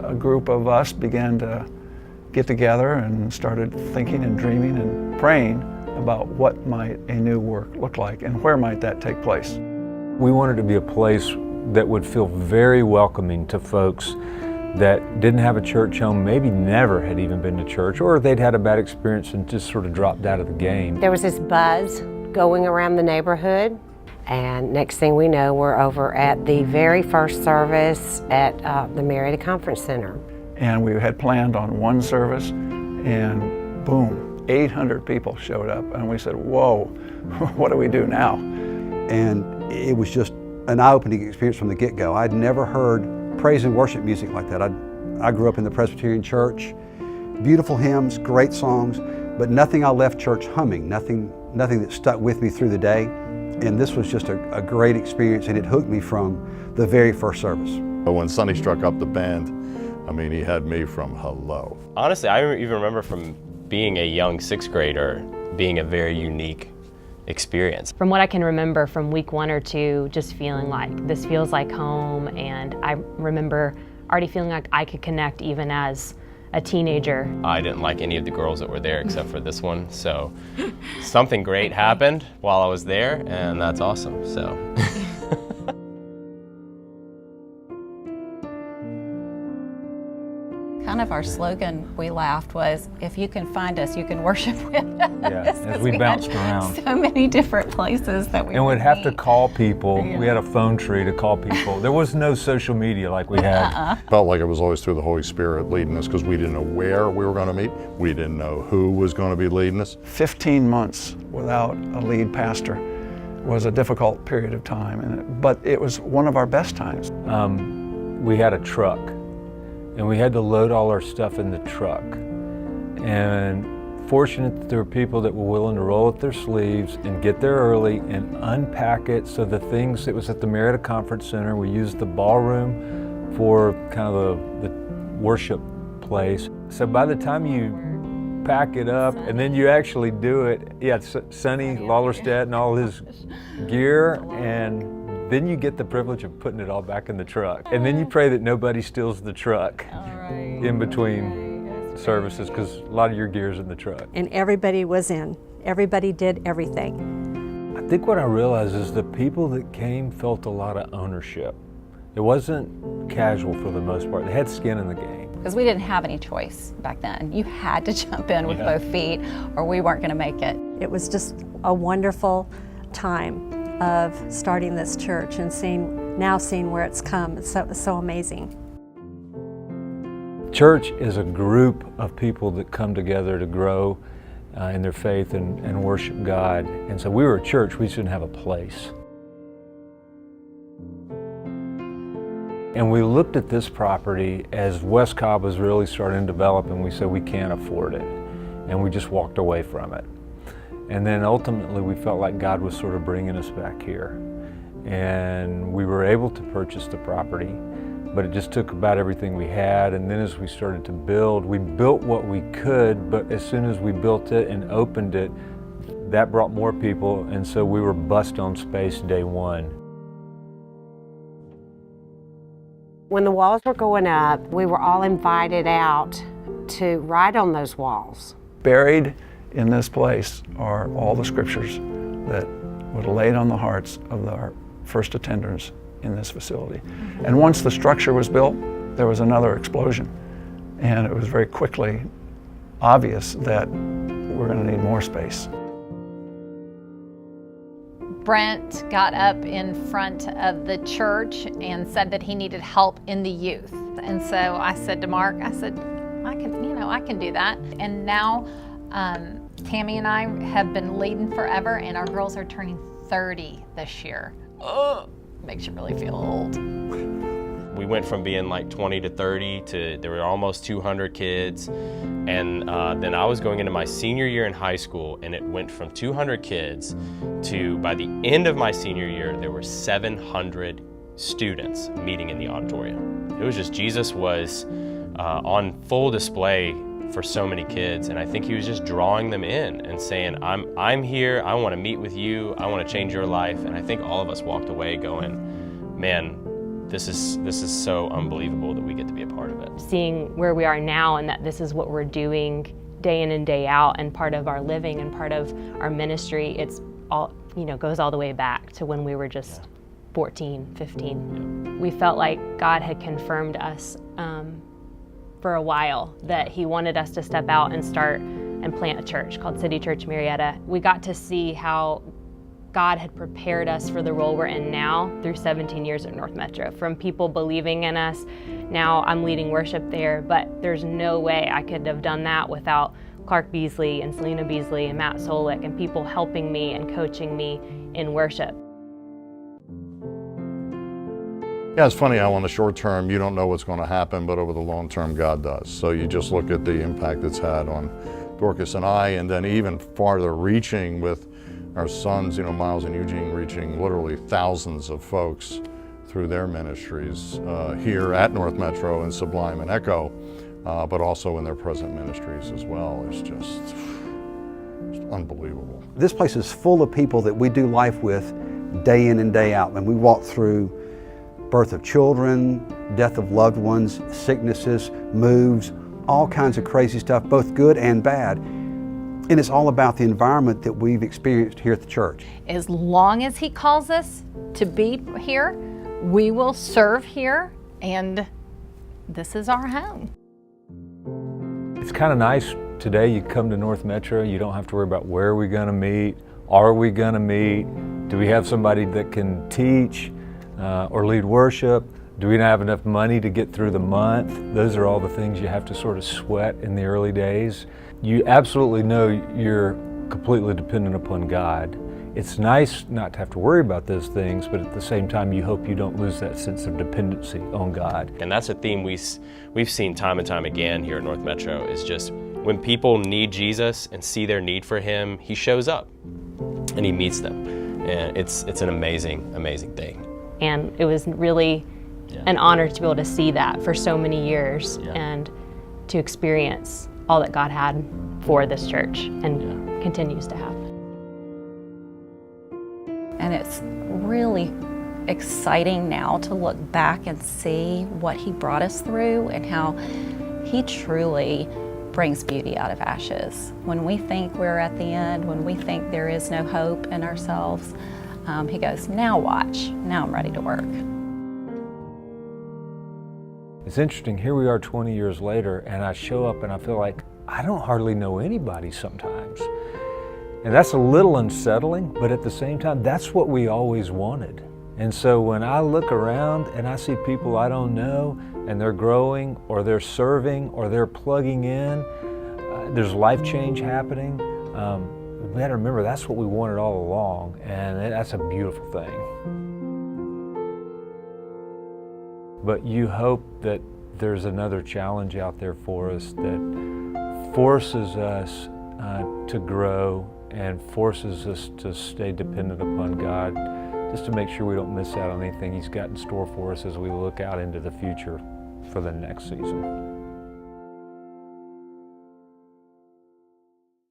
a group of us began to get together and started thinking and dreaming and praying about what might a new work look like and where might that take place. We wanted to be a place that would feel very welcoming to folks that didn't have a church home, maybe never had even been to church, or they'd had a bad experience and just sort of dropped out of the game. There was this buzz going around the neighborhood, and next thing we know, we're over at the very first service at the Marietta Conference Center. And we had planned on one service, and boom, 800 people showed up, and we said, whoa, what do we do now? And it was just an eye-opening experience from the get-go. I'd never heard praise and worship music like that. I grew up in the Presbyterian church, beautiful hymns, great songs, but nothing I left church humming, nothing that stuck with me through the day. And this was just a great experience, and it hooked me from the very first service. When Sonny struck up the band, I mean, he had me from hello. Honestly, I even remember from being a young sixth grader being a very unique experience. From what I can remember from week 1 or 2, just feeling like this feels like home, and I remember already feeling like I could connect even as a teenager. I didn't like any of the girls that were there except for this one, so something great happened while I was there, and that's awesome, so. Kind of our slogan, we laughed, was, if you can find us, you can worship with us. Yeah, as we bounced around. So many different places that we And we'd have to meet. call people. Yeah. We had a phone tree to call people. There was no social media like we had. Felt like it was always through the Holy Spirit leading us, because we didn't know where we were going to meet. We didn't know who was going to be leading us. 15 months without a lead pastor was a difficult period of time, but it was one of our best times. We had a truck, and we had to load all our stuff in the truck. And fortunate that there were people that were willing to roll up their sleeves and get there early and unpack it. So the things, it was at the Marietta Conference Center. We used the ballroom for kind of the worship place. So by the time you pack it up and then you actually do it, yeah, Sonny Lawlerstedt and all his gear, and then you get the privilege of putting it all back in the truck. And then you pray that nobody steals the truck in between services, because a lot of your gear's in the truck. And everybody was in. Everybody did everything. I think what I realized is the people that came felt a lot of ownership. It wasn't casual for the most part. They had skin in the game. Because we didn't have any choice back then. You had to jump in with both feet or we weren't going to make it. It was just a wonderful time of starting this church and seeing where it's come. It's so amazing. Church is a group of people that come together to grow in their faith and worship God. And so we were a church, we shouldn't have a place. And we looked at this property as West Cobb was really starting to develop, and we said we can't afford it. And we just walked away from it. And then ultimately we felt like God was sort of bringing us back here. And we were able to purchase the property, but it just took about everything we had. And then as we started to build, we built what we could, but as soon as we built it and opened it, that brought more people, and so we were bust on space day one. When the walls were going up, we were all invited out to write on those walls. Buried in this place are all the scriptures that were laid on the hearts of our first attenders in this facility. And once the structure was built, there was another explosion. And it was very quickly obvious that we're going to need more space. Brent got up in front of the church and said that he needed help in the youth. And so I said to Mark, I said, I can do that. And now Tammy and I have been leading forever, and our girls are turning 30 this year. Makes you really feel old. We went from being like 20 to 30 to there were almost 200 kids. And then I was going into my senior year in high school, and it went from 200 kids to, by the end of my senior year, there were 700 students meeting in the auditorium. It was just, Jesus was on full display for so many kids, and I think he was just drawing them in and saying, I'm here, I want to meet with you, I want to change your life. And I think all of us walked away going, man, this is so unbelievable that we get to be a part of it. Seeing where we are now and that this is what we're doing day in and day out and part of our living and part of our ministry, it's all, goes all the way back to when we were just 14, 15. We felt like God had confirmed us for a while that He wanted us to step out and start and plant a church called City Church Marietta. We got to see how God had prepared us for the role we're in now through 17 years at North Metro. From people believing in us, now I'm leading worship there, but there's no way I could have done that without Clark Beasley and Selena Beasley and Matt Solik and people helping me and coaching me in worship. Yeah, it's funny how on the short term you don't know what's going to happen, but over the long term God does. So you just look at the impact it's had on Dorcas and I, and then even farther reaching with our sons, Miles and Eugene, reaching literally thousands of folks through their ministries here at North Metro and Sublime and Echo, but also in their present ministries as well. It's just unbelievable. This place is full of people that we do life with day in and day out. And we walk through birth of children, death of loved ones, sicknesses, moves, all kinds of crazy stuff, both good and bad. And it's all about the environment that we've experienced here at the church. As long as He calls us to be here, we will serve here, and this is our home. It's kind of nice today. You come to North Metro, you don't have to worry about where are we going to meet, are we going to meet, do we have somebody that can teach or lead worship, do we have enough money to get through the month? Those are all the things you have to sort of sweat in the early days. You absolutely know you're completely dependent upon God. It's nice not to have to worry about those things, but at the same time you hope you don't lose that sense of dependency on God. And that's a theme we've seen time and time again here at North Metro, is just when people need Jesus and see their need for Him, He shows up and He meets them. And it's an amazing, amazing thing. And it was really an honor to be able to see that for so many years and to experience all that God had for this church and continues to have. And it's really exciting now to look back and see what He brought us through and how He truly brings beauty out of ashes. When we think we're at the end, when we think there is no hope in ourselves, He goes, now watch, now I'm ready to work. It's interesting, here we are 20 years later, and I show up and I feel like I don't hardly know anybody sometimes. And that's a little unsettling, but at the same time, that's what we always wanted. And so when I look around and I see people I don't know, and they're growing, or they're serving, or they're plugging in, there's life change happening, we got to remember that's what we wanted all along, and that's a beautiful thing. But you hope that there's another challenge out there for us that forces us to grow and forces us to stay dependent upon God, just to make sure we don't miss out on anything He's got in store for us as we look out into the future for the next season.